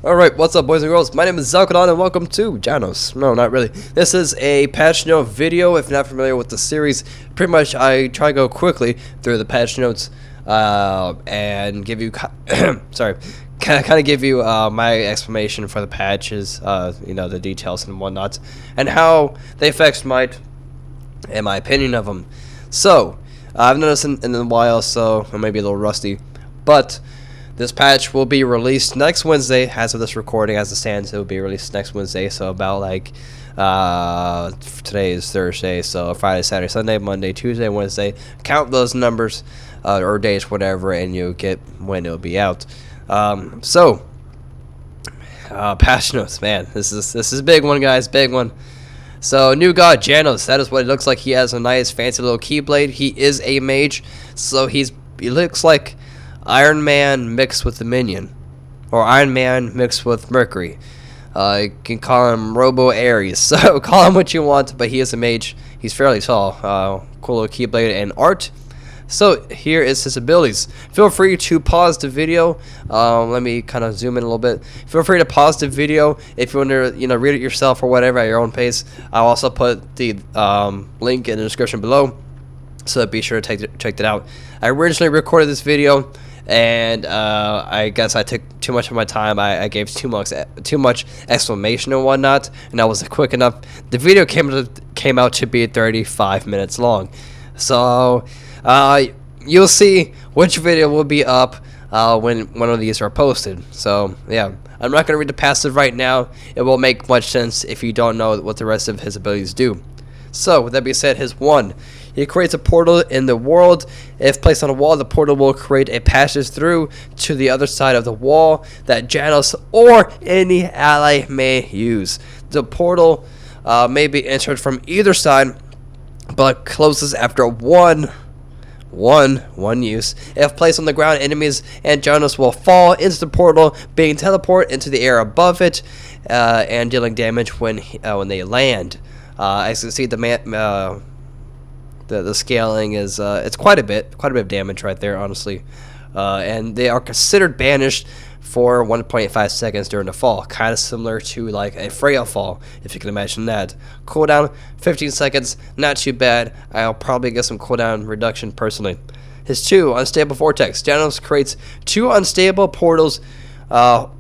Alright, what's up boys and girls? My name is Zelkenon and welcome to Janus. No, not really. This is a patch note video. If you're not familiar with the series, pretty much I try to go quickly through the patch notes and give you, sorry, kind of give you my explanation for the patches, you know, the details and whatnot, and how they affect my opinion of them. So, I've noticed in a while, so I may be a little rusty, but this patch will be released next Wednesday. As of this recording, as it stands, it will be released next Wednesday. So about like today is Thursday, so Friday, Saturday, Sunday, Monday, Tuesday, Wednesday. Count those numbers or days, whatever, and you'll get when it'll be out. Patch notes, man. This is a big one, guys, big one. So, new god Janus. That is what it looks like. He has a nice, fancy little keyblade. He is a mage, so he looks like Iron Man mixed with the Minion, or Iron Man mixed with Mercury. You can call him Robo Ares, so call him what you want, but he is a mage. He's fairly tall. Cool little keyblade and art. So here is his abilities. Feel free to pause the video. Let me kind of zoom in a little bit. Feel free to pause the video if you want to, read it yourself or whatever at your own pace. I'll also put the link in the description below, so be sure to check that out. I originally recorded this video, and I guess I took too much of my time. I gave too much explanation and whatnot, and I wasn't quick enough. The video came out to be 35 minutes long, so you'll see which video will be up when one of these are posted. So yeah, I'm not going to read the passive right now. It won't make much sense if you don't know what the rest of his abilities do. So with that being said, his 1. He creates a portal in the world. If placed on a wall, the portal will create a passage through to the other side of the wall that Janus or any ally may use. The portal may be entered from either side, but closes after one use. If placed on the ground, enemies and Janus will fall into the portal, being teleported into the air above it, and dealing damage when they land. As you can see, the scaling is it's quite a bit of damage right there, honestly. And they are considered banished for 1.5 seconds during the fall, kind of similar to like a Freya fall, if you can imagine that. Cooldown 15 seconds, not too bad. I'll probably get some cooldown reduction personally. His 2, unstable vortex. Janus creates 2 unstable portals, far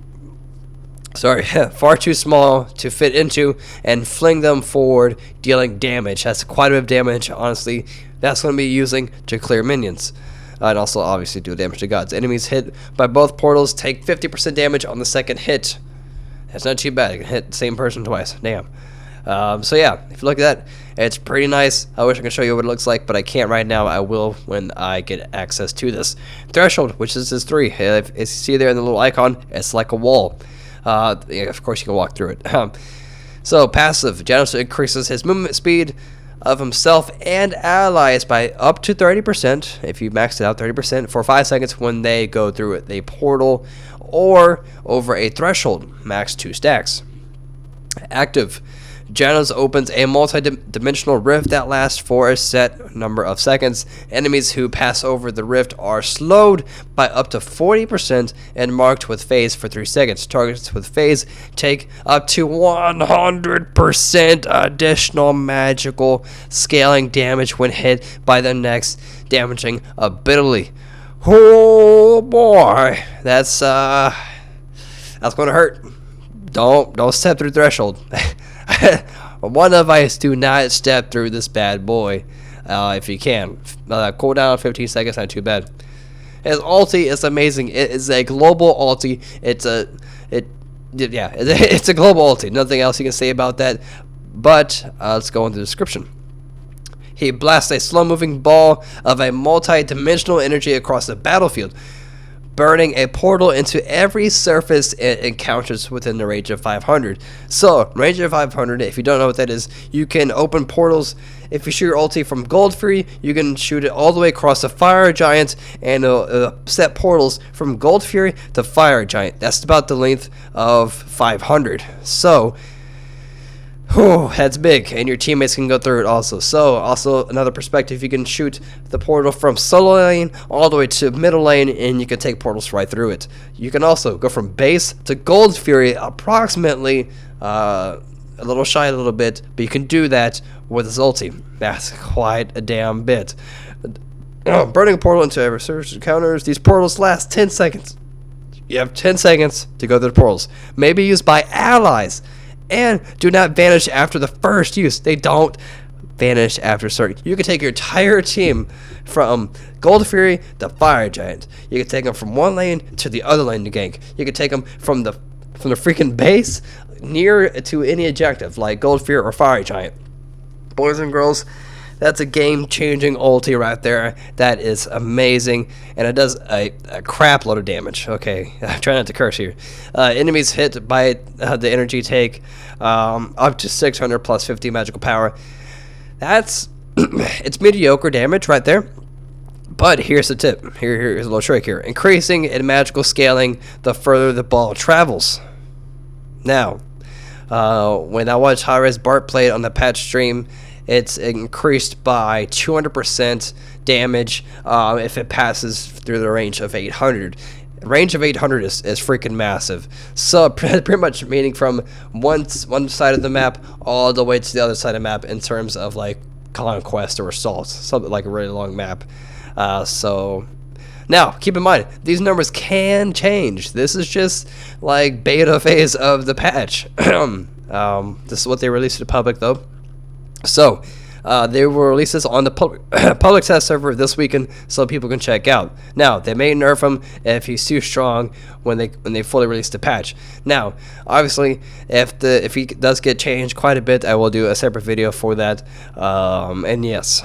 too small to fit into, and fling them forward, dealing damage. That's quite a bit of damage, honestly. That's going to be using to clear minions. And also, obviously, do damage to gods. Enemies hit by both portals take 50% damage on the second hit. That's not too bad. You can hit the same person twice. Damn. So yeah, if you look at that, it's pretty nice. I wish I could show you what it looks like, but I can't right now. I will when I get access to this. Threshold, which is his 3. If you see there in the little icon, it's like a wall. Of course you can walk through it. So passive, Janus increases his movement speed of himself and allies by up to 30%, if you max it out 30%, for 5 seconds when they go through a portal or over a threshold, max 2 stacks. Active, Janus opens a multi-dimensional rift that lasts for a set number of seconds. Enemies who pass over the rift are slowed by up to 40% and marked with phase for 3 seconds. Targets with phase take up to 100% additional magical scaling damage when hit by the next damaging ability. Oh boy, that's going to hurt. Don't step through threshold. One advice: do not step through this bad boy if you can. Cooldown 15 seconds, not too bad. His ulti is amazing. It is a global ulti. It's a global ulti. Nothing else you can say about that. But let's go into the description. He blasts a slow-moving ball of a multi-dimensional energy across the battlefield, burning a portal into every surface it encounters within the range of 500. So, range of 500, if you don't know what that is, you can open portals. If you shoot your ulti from Gold Fury, you can shoot it all the way across the Fire Giant, and set portals from Gold Fury to Fire Giant. That's about the length of 500. So, Whew, that's big, and your teammates can go through it also. So, also another perspective, you can shoot the portal from solo lane all the way to middle lane, and you can take portals right through it. You can also go from base to Gold Fury, approximately a little shy a little bit, but you can do that with his ulti. That's quite a damn bit. Burning a portal into adversaries counters. These portals last 10 seconds. You have 10 seconds to go through the portals. Maybe used by allies. And do not vanish after the first use. They don't vanish after certain. You can take your entire team from Gold Fury to Fire Giant. You can take them from one lane to the other lane to gank. You can take them from the freaking base near to any objective like Gold Fury or Fire Giant. Boys and girls, that's a game-changing ulti right there. That is amazing, and it does a crap load of damage. Okay, try not to curse here. Enemies hit by the energy take up to 600 plus 50 magical power. That's it's mediocre damage right there. But here's the tip. Here's a little trick here. Increasing in magical scaling the further the ball travels. Now, when I watched high-res Bart play on the patch stream, it's increased by 200% damage if it passes through the range of 800. Range of 800 is freaking massive. So pretty much meaning from one side of the map all the way to the other side of the map in terms of like conquest or assault, something like a really long map. So now keep in mind these numbers can change. This is just like beta phase of the patch. This is what they released to the public though. So, they will release this on the public test server this weekend so people can check out. Now, they may nerf him if he's too strong when they fully release the patch. Now, obviously, if he does get changed quite a bit, I will do a separate video for that. And yes,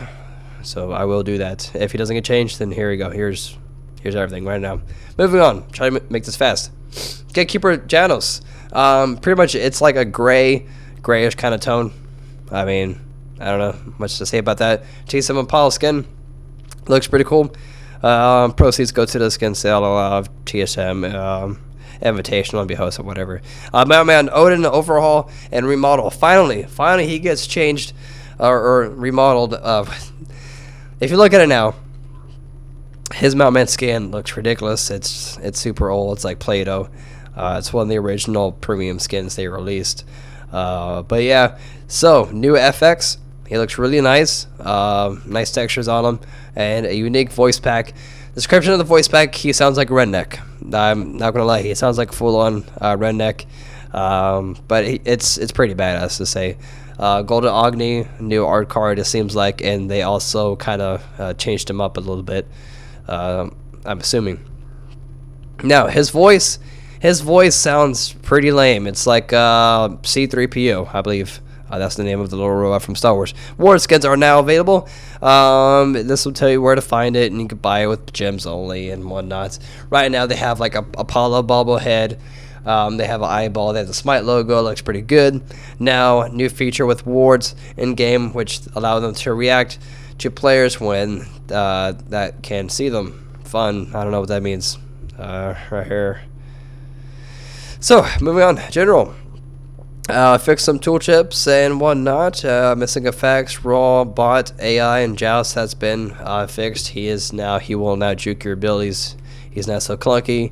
so I will do that. If he doesn't get changed, then here we go. Here's everything right now. Moving on. Try to make this fast. Gatekeeper Janus. Pretty much, it's like a grayish kind of tone. I mean, I don't know much to say about that. T7 Apollo skin looks pretty cool. Proceeds go to the skin sale of TSM Invitational and be hosted, whatever. Man, Odin overhaul and remodel. Finally, he gets changed or remodeled. If you look at it now, his Mountman skin looks ridiculous. It's super old. It's like Play-Doh. It's one of the original premium skins they released. But yeah, so new FX. He looks really nice. Nice textures on him, and a unique voice pack. Description of the voice pack: he sounds like a redneck. I'm not gonna lie, he sounds like full-on redneck. But it's pretty badass to say. Golden Agni, new art card. It seems like, and they also kind of changed him up a little bit. I'm assuming. Now his voice sounds pretty lame. It's like C-3PO, I believe. That's the name of the little robot from Star Wars. War skins are now available. This will tell you where to find it, and you can buy it with gems only and whatnot. Right now they have like a Apollo bobblehead. They have an eyeball. They have the Smite logo. It looks pretty good. Now, new feature with wards in game, which allow them to react to players when that can see them. Fun. I don't know what that means. Right here. So, moving on. General. Fix some tool chips and whatnot. Missing effects, raw, bot, AI, and Joust has been fixed. He will now juke your abilities. He's not so clunky.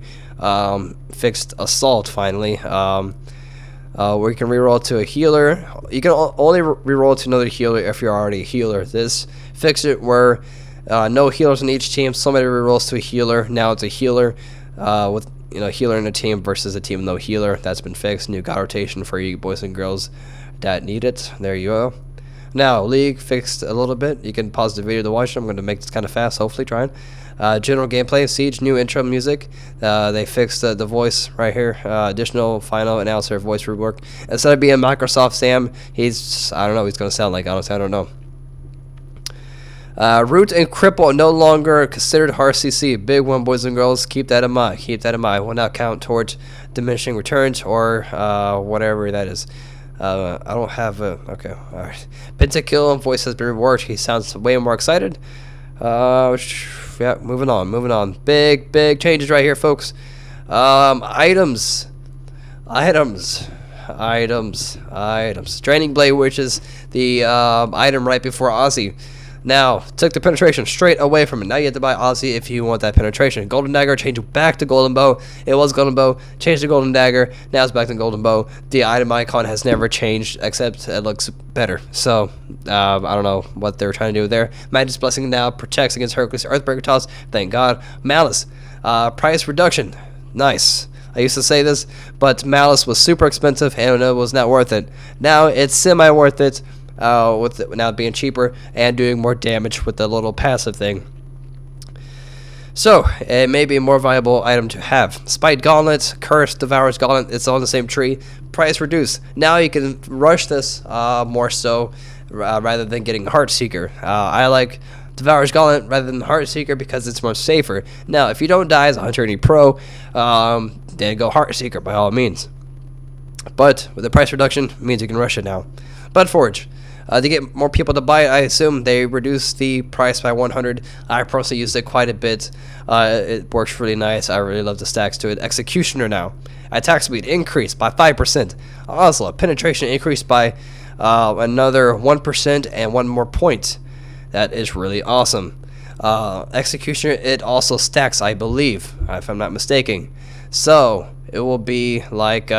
Fixed assault finally. Where you can reroll to a healer. You can only reroll to another healer if you're already a healer. This fixed it where no healers in each team. Somebody rerolls to a healer. Now it's a healer with healer in a team versus a team with no healer. That's been fixed. New god rotation for you boys and girls that need it. There you go. Now League fixed a little bit. You can pause the video to watch it. I'm going to make this kind of fast, hopefully trying. General gameplay, Siege, new intro music. They fixed the voice right here. Additional final announcer voice rework. Instead of being Microsoft Sam, I don't know, he's going to sound like, honestly, I don't know. Root and Cripple no longer considered hard CC. Big one, boys and girls. Keep that in mind. Keep that in mind. Will not count towards diminishing returns or whatever that is. I don't have a... Okay, alright. Pentakill voice has been reworked. He sounds way more excited. Yeah, moving on. Big changes right here, folks. Items. items. Draining Blade, which is the item right before Ozzy. Now, took the penetration straight away from it. Now you have to buy Ozzy if you want that penetration. Golden Dagger, change back to Golden Bow. It was Golden Bow, changed to Golden Dagger. Now it's back to Golden Bow. The item icon has never changed, except it looks better. So, I don't know what they were trying to do there. Magus Blessing now protects against Hercules Earthbreaker toss. Thank God. Malice, price reduction. Nice. I used to say this, but Malice was super expensive and it was not worth it. Now it's semi-worth it. With it now being cheaper and doing more damage with the little passive thing. So, it may be a more viable item to have. Spite Gauntlet, Curse, Devourer's Gauntlet, it's on the same tree. Price reduced. Now you can rush this more so rather than getting Heartseeker. I like Devourer's Gauntlet rather than Heartseeker because it's more safer. Now, if you don't die as a Hunter any pro, then go Heartseeker by all means. But with the price reduction, it means you can rush it now. But Forge. To get more people to buy it, I assume they reduced the price by 100. I personally used it quite a bit. It works really nice. I really love the stacks to it. Executioner now. Attack speed increased by 5%. Osla, penetration increased by another 1% and 1 more point. That is really awesome. Executioner, it also stacks, I believe, if I'm not mistaken. So, it will be like...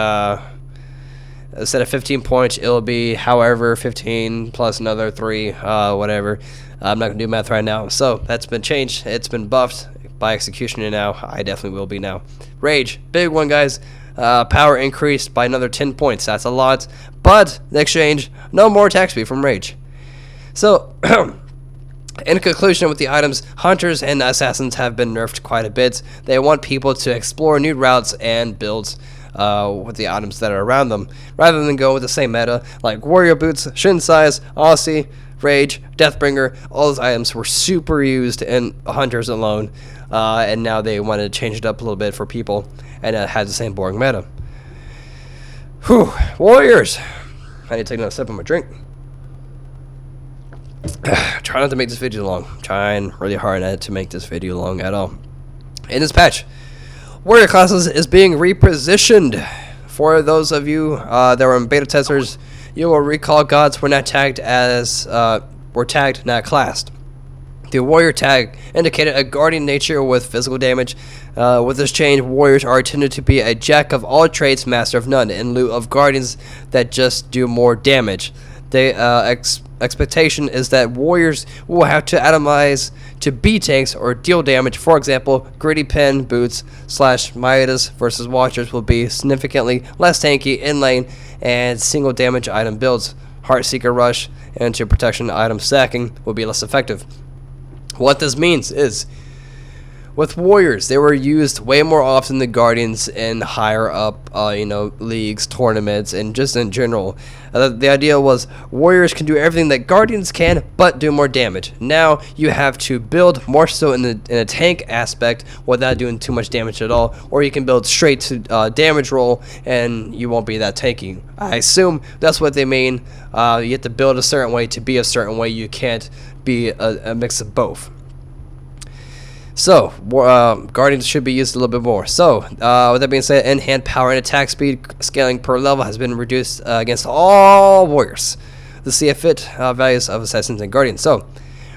instead of 15 points, it'll be however 15 plus another 3, whatever. I'm not going to do math right now. So, that's been changed. It's been buffed by Executioner now. I definitely will be now. Rage, big one, guys. Power increased by another 10 points. That's a lot. But, in exchange, no more attack speed from Rage. So, in conclusion with the items, Hunters and Assassins have been nerfed quite a bit. They want people to explore new routes and builds with the items that are around them, rather than go with the same meta like Warrior Boots, Shin Size, Aussie, Rage, Deathbringer. All those items were super used in Hunters alone, and now they wanted to change it up a little bit for people, and it had the same boring meta. Whew, Warriors! I need to take another sip of my drink. Try not to make this video long. Trying really hard not to make this video long at all. In this patch, Warrior classes is being repositioned. For those of you that were in beta testers, you will recall gods were not tagged as were tagged, not classed. The warrior tag indicated a guardian nature with physical damage. With this change, warriors are intended to be a jack of all trades, master of none, in lieu of guardians that just do more damage. The expectation is that warriors will have to atomize to B tanks or deal damage. For example, Gritty Pen Boots / Midas versus Watchers will be significantly less tanky in lane and single damage item builds. Heartseeker Rush and to protection item stacking will be less effective. What this means is, with warriors, they were used way more often than guardians in higher up, leagues, tournaments, and just in general. The idea was warriors can do everything that guardians can, but do more damage. Now you have to build more so in a tank aspect without doing too much damage at all, or you can build straight to damage roll, and you won't be that tanky. I assume that's what they mean. You have to build a certain way to be a certain way. You can't be a mix of both. So, Guardians should be used a little bit more. So, with that being said, in-hand power and attack speed scaling per level has been reduced against all warriors. The CF-fit values of Assassins and Guardians. So,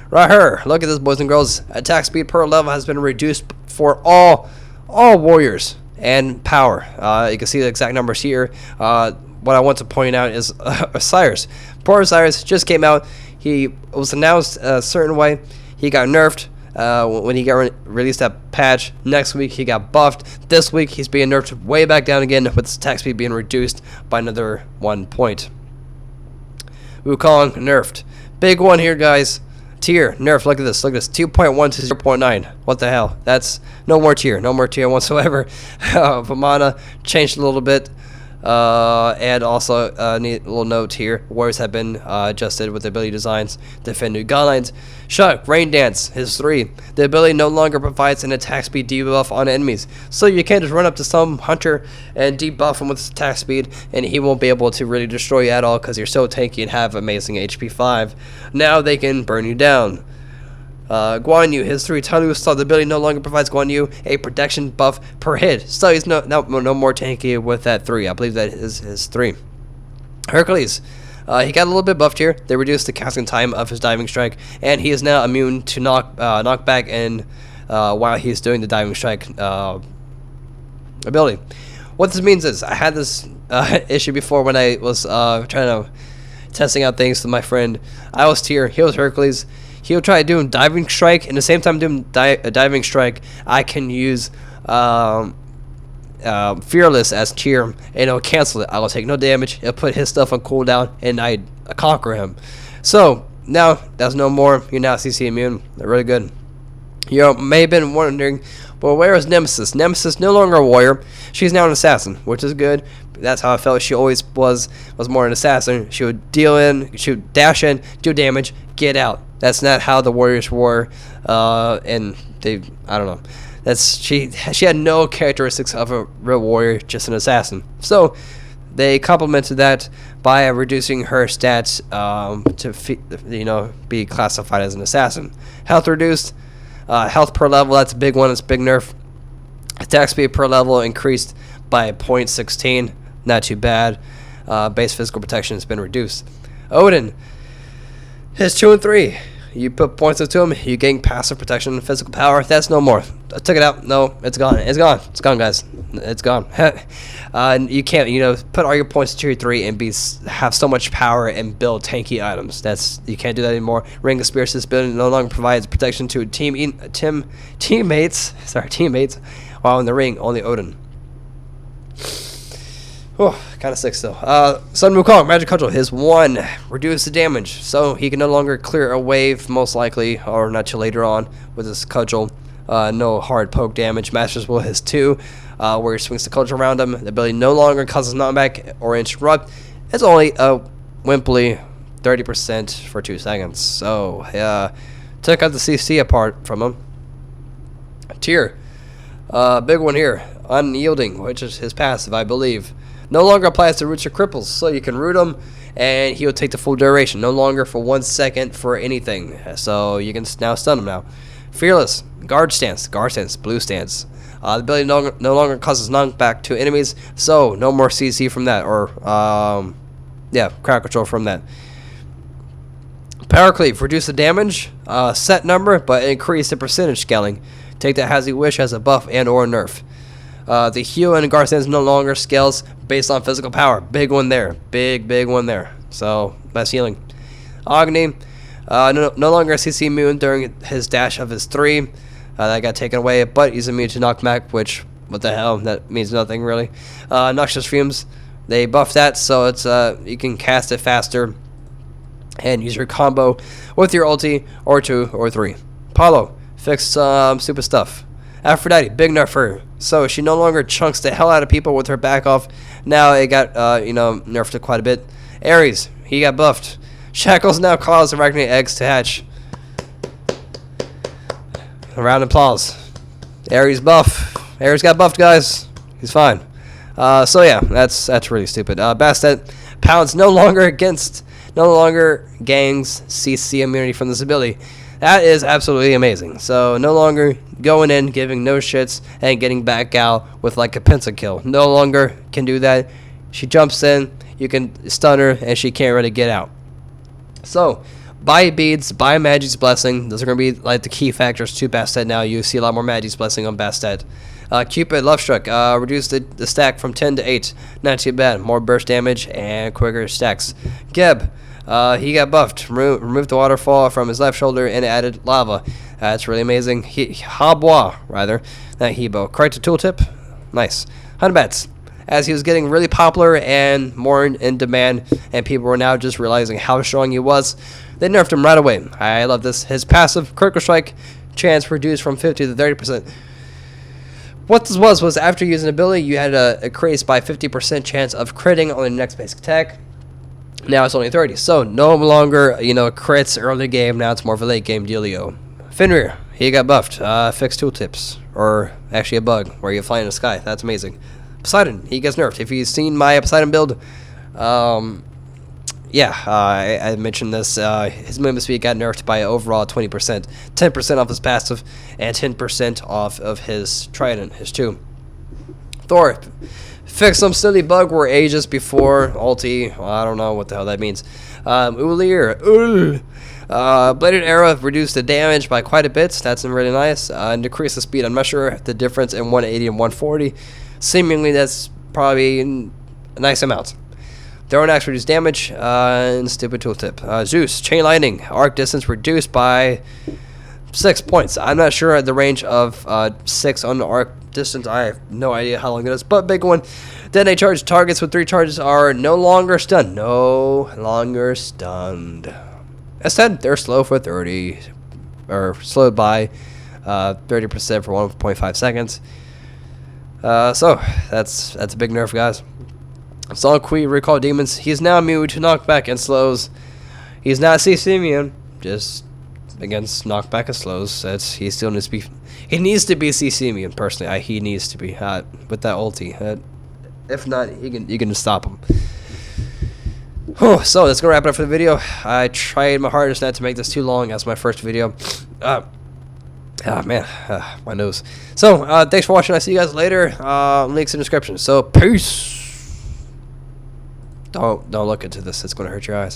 right here, look at this, boys and girls. Attack speed per level has been reduced for all warriors and power. You can see the exact numbers here. What I want to point out is Osiris. Poor Osiris just came out. He was announced a certain way. He got nerfed. When he got released that patch. Next week he got buffed. This week he's being nerfed way back down again, with his attack speed being reduced by another 1 point. Wukong nerfed. Big one here, guys. Tier nerfed. Look at this. 2.1 to 0.9. What the hell? That's no more tier. No more tier whatsoever. Vamana changed a little bit. And also a neat little note here, warriors have been adjusted with the ability designs, defend new guidelines. Shuck, Rain Dance, his 3. The ability no longer provides an attack speed debuff on enemies, so you can't just run up to some hunter and debuff him with his attack speed, and he won't be able to really destroy you at all because you're so tanky and have amazing HP 5. Now they can burn you down. Guan Yu, his 3 Tanu saw the ability no longer provides Guan Yu a protection buff per hit. So he's no more tanky with that 3. I believe that is his 3. Hercules. He got a little bit buffed here. They reduced the casting time of his diving strike, and he is now immune to knockback and while he's doing the diving strike ability. What this means is, I had this issue before when I was testing out things with my friend. I was Tier, he was Hercules. He'll try doing diving strike, and the same time doing a diving strike, I can use Fearless as Tier, and it'll cancel it. I will take no damage. It'll put his stuff on cooldown, and I conquer him. So now that's no more. You're now CC immune. They're really good. You may have been wondering, well, where is Nemesis? Nemesis no longer a warrior. She's now an assassin, which is good. That's how I felt. She always was more an assassin. She would deal in, she would dash in, do damage, get out. That's not how the warriors were, and I don't know. She had no characteristics of a real warrior, just an assassin. So they complemented that by reducing her stats to be classified as an assassin. Health reduced. Health per level, that's a big one. It's a big nerf. Attack speed per level increased by 0.16. Not too bad. Base physical protection has been reduced. Odin, his 2 and 3. You put points into him, you gain passive protection and physical power. That's no more. I took it out. No, it's gone. It's gone. It's gone, guys. It's gone. And you can't, put all your points to your 3 and have so much power and build tanky items. You can't do that anymore. Ring of Spears, this building no longer provides protection to teammates while in the ring. Only Odin. Oh, kind of sick still. Sun Wukong, Magic Cudgel, his 1, reduce the damage, so he can no longer clear a wave, most likely, or not till later on, with his Cudgel. No hard poke damage. Master's Will, his 2, where he swings the Cudgel around him. The ability no longer causes knockback or interrupt. It's only a wimply 30% for 2 seconds. So, took out the CC apart from him. Tier, big one here. Unyielding, which is his passive, I believe. No longer applies to roots or cripples, so you can root him, and he'll take the full duration. No longer for 1 second for anything, so you can now stun him now. Fearless, guard stance, blue stance. The ability no longer causes knockback to enemies, so no more CC from that, or crowd control from that. Power Cleave, reduce the damage, set number, but increase the percentage scaling. Take that as you wish as a buff and or nerf. The heal and guard stance no longer scales based on physical power. Big one there. Big one there. So, that's healing. Agni, no longer CC immune during his dash of his 3. That got taken away, but he's immune to knockback, which, what the hell, that means nothing really. Noxious Fumes, they buffed that, so it's you can cast it faster and use your combo with your ulti, or 2 or 3. Apollo, fix some super stuff. Aphrodite, big nerf her. So she no longer chunks the hell out of people with her back off. Now it got, nerfed it quite a bit. Ares, he got buffed. Shackles now cause arachnid eggs to hatch. A round of applause. Ares buff. Ares got buffed, guys. He's fine. So yeah, that's really stupid. Bastet, pounds no longer gangs CC immunity from this ability. That is absolutely amazing. So no longer going in, giving no shits, and getting back out with like a pentakill. No longer can do that. She jumps in, you can stun her, and she can't really get out. So, buy beads, buy Magi's Blessing. Those are going to be like the key factors to Bastet now. You see a lot more Magi's Blessing on Bastet. Cupid, Love Struck, reduce the stack from 10 to 8. Not too bad. More burst damage and quicker stacks. Geb, he got buffed. Removed the waterfall from his left shoulder and added lava. That's really amazing. Habois, rather. Not Hebo. Corrected tooltip. Nice. Hunbats. As he was getting really popular and more in demand, and people were now just realizing how strong he was, they nerfed him right away. I love this. His passive critical strike chance reduced from 50 to 30%. What this was after using ability, you had a increase by 50% chance of critting on the next basic attack. Now it's only 30. So no longer, crits early game. Now it's more of a late game dealio. Fenrir, he got buffed. Fixed tooltips. Or actually a bug where you fly in the sky. That's amazing. Poseidon, he gets nerfed. If you've seen my Poseidon build, yeah, I mentioned this. His movement speed got nerfed by overall 20%, 10% off his passive, and 10% off of his trident, his tomb. Thor fixed some silly bug where ages before ulti. Well, I don't know what the hell that means. Ulir, bladed arrow reduced the damage by quite a bit. That's really nice. And decreased the speed. I'm not sure the difference in 180 and 140. Seemingly, that's probably a nice amount. Throwing axe reduced damage, and stupid tooltip. Zeus, chain lightning, arc distance reduced by 6 points. I'm not sure at the range of 6 on the arc distance. I have no idea how long it is, but big one. Then they charge targets with 3 charges are no longer stunned. No longer stunned. Instead, they're slow for 30, or slowed by 30% for 1.5 seconds. So that's a big nerf, guys. Zelkenon recall demons. He's now immune to knockback and slows. He's not CC immune, just against knockback and slows. He still needs to be. He needs to be CC immune personally. He needs to be with that ulti. If not, you can stop him. So that's gonna wrap it up for the video. I tried my hardest not to make this too long as my first video. Man, my nose. So thanks for watching. I'll see you guys later. Links in the description. So peace. Don't look into this. It's gonna hurt your eyes.